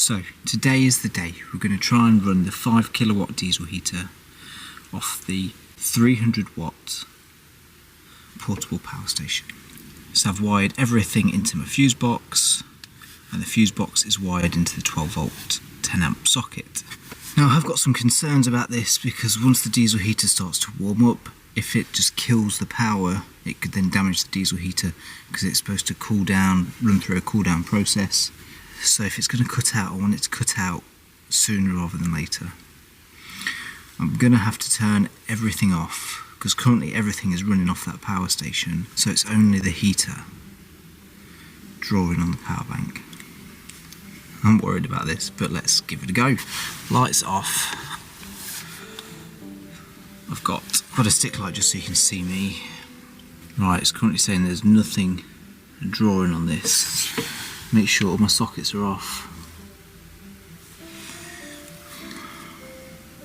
So today is the day. We're going to try and run the 5 kilowatt diesel heater off the 300 watt portable power station. So I've wired everything into my fuse box, and the fuse box is wired into the 12 volt 10 amp socket. Now I've got some concerns about this because once the diesel heater starts to warm up, if it just kills the power, it could then damage the diesel heater because it's supposed to cool down, run through a cool down process. So if it's going to cut out, I want it to cut out sooner rather than later. I'm going to have to turn everything off because currently everything is running off that power station, so it's only the heater drawing on the power bank. I'm worried about this, but let's give it a go. Lights off. I've got a stick light just so you can see me. Right, it's currently saying there's nothing drawing on this. Make sure all my sockets are off.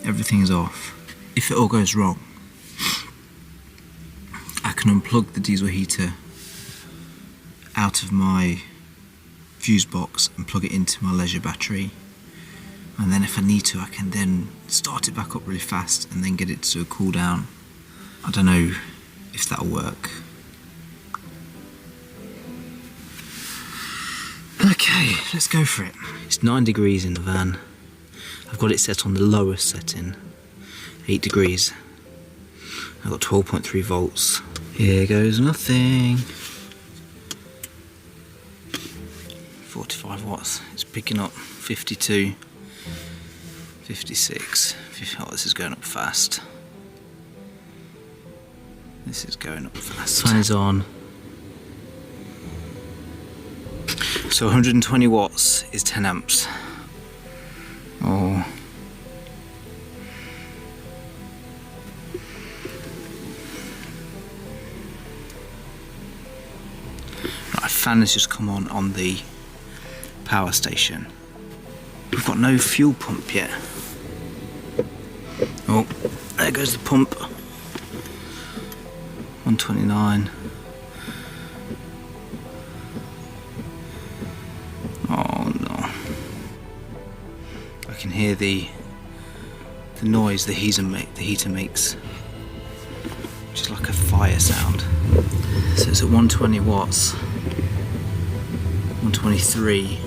Everything is off. If it all goes wrong, I can unplug the diesel heater out of my fuse box and plug it into my leisure battery, and then if I need to I can then start it back up really fast and then get it to cool down. I don't know if that'll work. Okay, let's go for it. It's 9 degrees in the van. I've got it set on the lowest setting, 8 degrees. I've got 12.3 volts. Here goes nothing. 45 watts. It's picking up 52, 56. Oh, this is going up fast. This is going up fast. Fan is on. So 120 watts is 10 amps. Oh. Right, a fan has just come on the power station. We've got no fuel pump yet. Oh, there goes the pump. 129. Oh no. I can hear the noise the heater makes, which is like a fire sound. So it's at 120 watts. 123.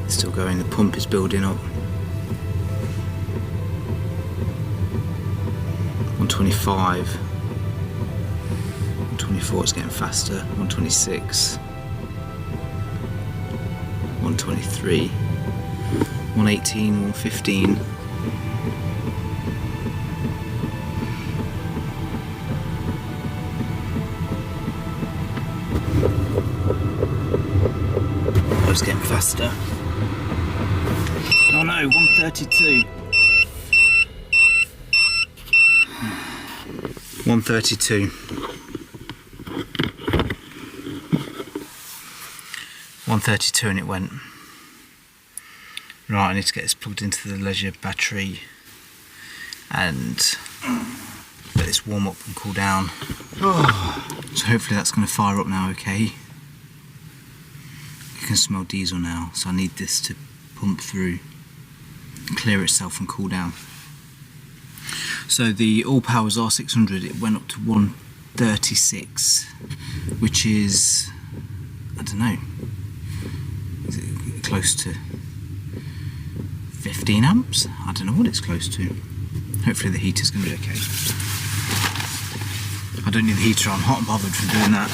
It's still going, the pump is building up. 125. 124, it's getting faster. 126. 123. 118, 115. Oh, it's getting faster. Oh no, 132. 132. 132 and it went. Right, I need to get this plugged into the leisure battery and let this warm up and cool down. Oh. So hopefully that's going to fire up now, okay. You can smell diesel now, so I need this to pump through, clear itself and cool down. So the AllPowers R600, it went up to 136, which is, I don't know, is it close to 15 amps? I don't know what it's close to. Hopefully the heater's going to be okay. I don't need the heater on, hot and bothered from doing that.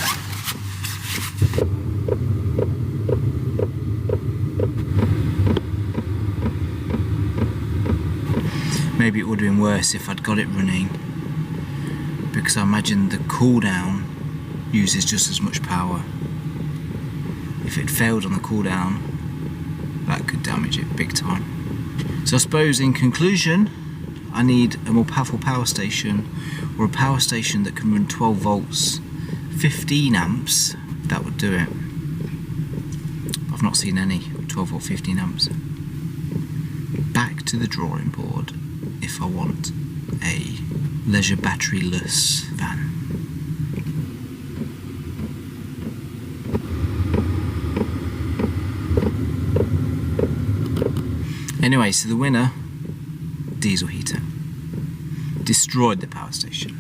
Maybe it would have been worse if I'd got it running, because I imagine the cool down uses just as much power. If it failed on the cool down, that could damage it big time. So I suppose in conclusion, I need a more powerful power station, or a power station that can run 12 volts, 15 amps, that would do it. I've not seen any 12 or 15 amps. Back to the drawing board if I want a leisure battery-less van. Anyway, so the winner, diesel heater, destroyed the power station.